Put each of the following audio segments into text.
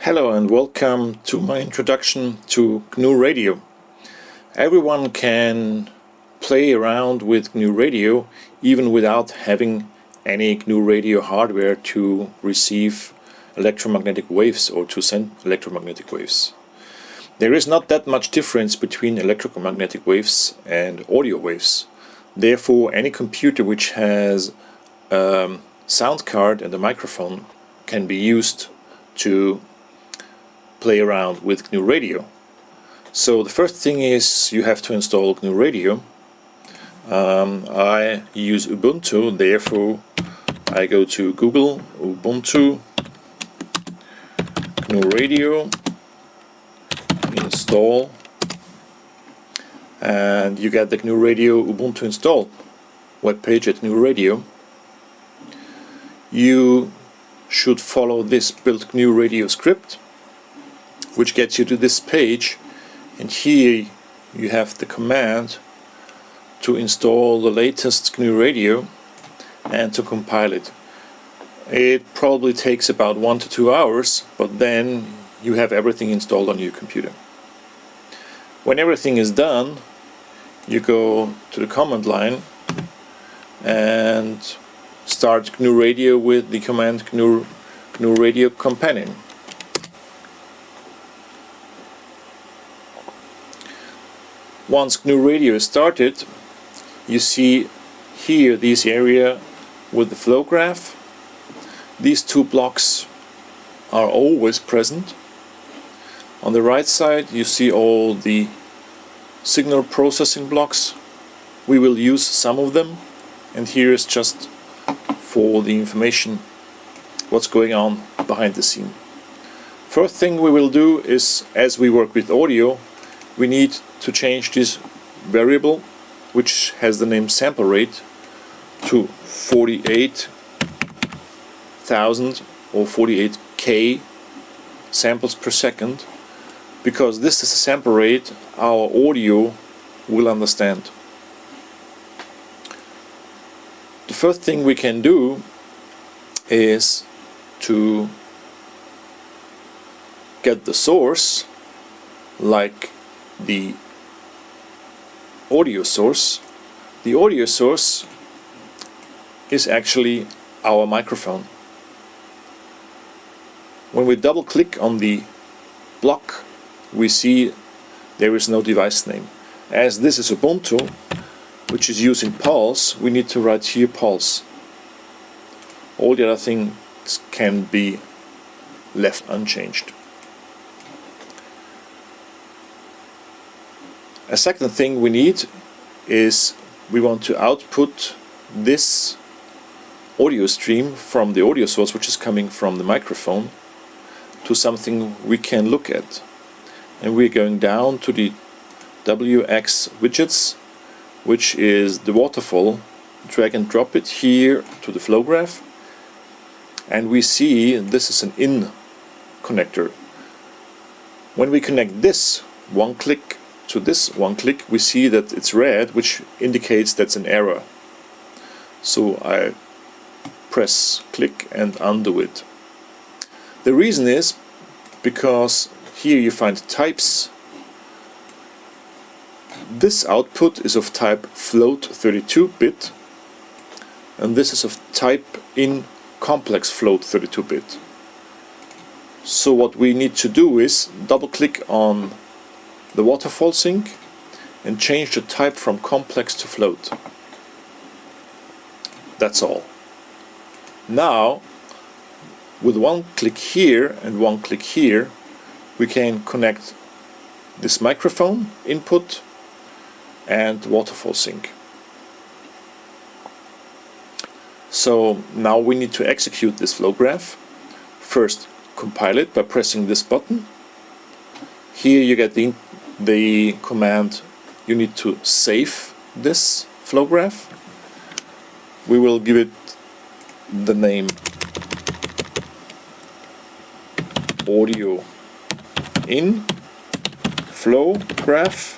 Hello and welcome to my introduction to GNU Radio. Everyone can play around with GNU Radio even without having any GNU Radio hardware to receive electromagnetic waves or to send electromagnetic waves. There is not that much difference between electromagnetic waves and audio waves. Therefore, any computer which has a sound card and a microphone can be used to play around with GNU Radio. So the first thing is you have to install GNU Radio. I use Ubuntu, therefore I go to Google, Ubuntu, GNU Radio, install, and you get the GNU Radio Ubuntu install webpage at GNU Radio. You should follow this build GNU Radio script, which gets you to this page, and here you have the command to install the latest GNU Radio and to compile it. It probably takes about 1 to 2 hours, but then you have everything installed on your computer. When everything is done, you go to the command line and start GNU Radio with the command Gnuradio-Companion. Once GNU Radio is started, you see here this area with the flow graph. These two blocks are always present. On the right side you see all the signal processing blocks. We will use some of them, and here is just for the information what's going on behind the scene. First thing we will do is, as we work with audio, we need to change this variable, which has the name sample rate, to 48,000 or 48k samples per second, because this is a sample rate our audio will understand. The first thing we can do is to get the source, like the audio source. The audio source is actually our microphone. When we double click on the block, we see there is no device name. As this is Ubuntu, which is using Pulse, we need to write here Pulse. All the other things can be left unchanged. A second thing we need is we want to output this audio stream from the audio source, which is coming from the microphone, to something we can look at. And we're going down to the WX widgets, which is the waterfall. Drag and drop it here to the flow graph, and we see this is an in connector. When we connect this one click to this one click, we see that it's red, which indicates that's an error. So I press click and undo it. The reason is because here you find types. This output is of type float 32-bit, and this is of type in complex float 32-bit. So what we need to do is double click on the waterfall sync and change the type from complex to float. That's all. Now, with one click here and one click here, we can connect this microphone input and waterfall sync. So now we need to execute this flow graph. First, compile it by pressing this button. Here you get the command, you need to save this flow graph. We will give it the name audio in flow graph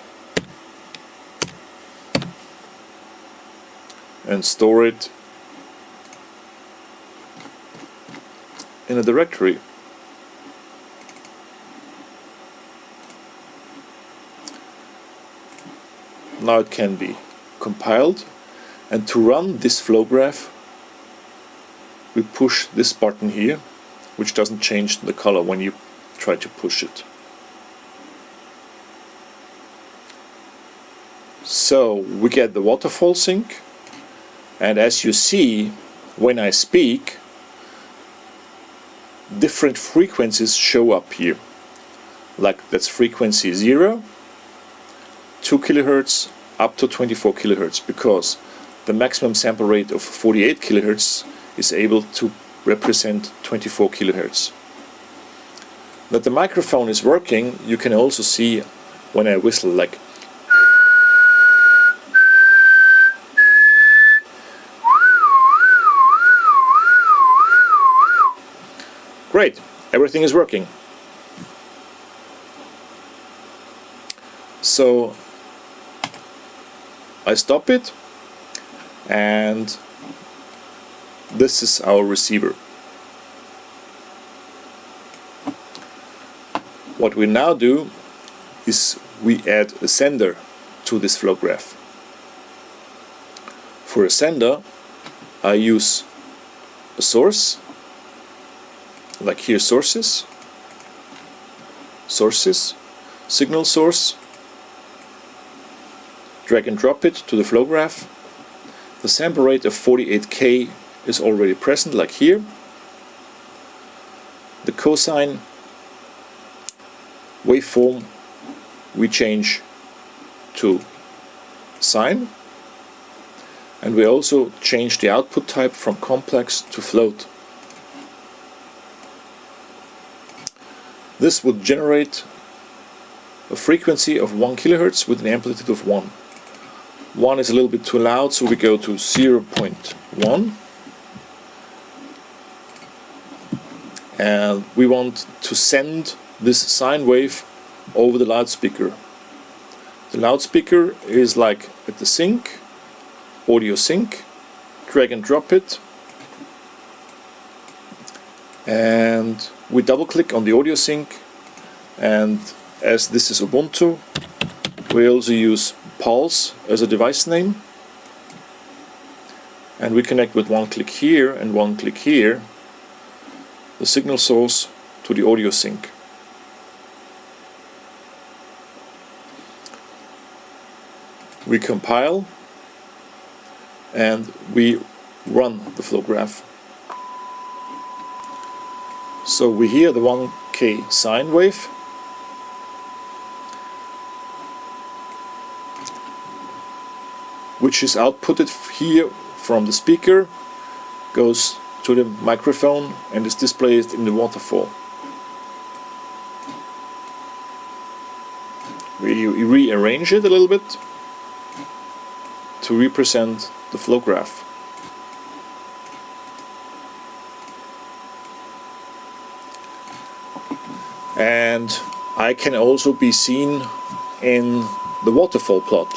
and store it in a directory. Now it can be compiled, and to run this flow graph we push this button here, which doesn't change the color when you try to push it. So we get the waterfall sync, and as you see, when I speak, different frequencies show up here. Like that's frequency 0, 2 kHz up to 24 kHz, because the maximum sample rate of 48 kHz is able to represent 24 kHz. That the microphone is working, you can also see when I whistle, like great, everything is working. So I stop it, and this is our receiver. What we now do is we add a sender to this flow graph. For a sender, I use a source, like here sources, signal source, drag and drop it to the flow graph. The sample rate of 48K is already present, like here. The cosine waveform we change to sine, and we also change the output type from complex to float. This would generate a frequency of 1 kHz with an amplitude of 1. 1 is a little bit too loud, so we go to 0.1. And we want to send this sine wave over the loudspeaker. The loudspeaker is like at the sync, audio sync, drag and drop it, and we double click on the audio sync, and as this is Ubuntu, we also use Pulse as a device name, and we connect with one click here and one click here the signal source to the audio sync. We compile and we run the flow graph. So we hear the 1K sine wave, which is outputted here from the speaker, goes to the microphone and is displayed in the waterfall. We rearrange it a little bit to represent the flow graph. And I can also be seen in the waterfall plot,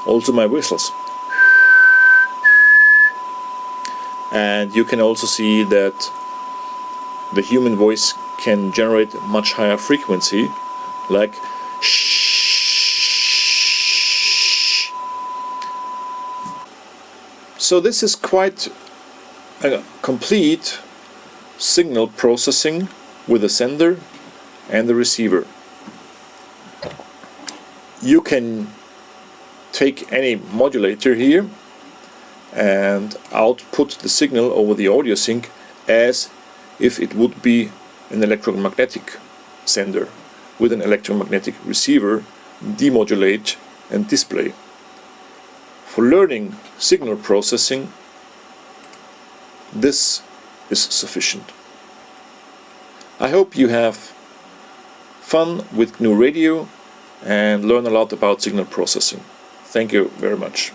also my whistles. And you can also see that the human voice can generate much higher frequency, like shh. So this is quite a complete signal processing with the sender and the receiver. You can take any modulator here and output the signal over the audio sync as if it would be an electromagnetic sender with an electromagnetic receiver, demodulate and display. For learning signal processing, this is sufficient. I hope you have fun with GNU Radio and learn a lot about signal processing. Thank you very much.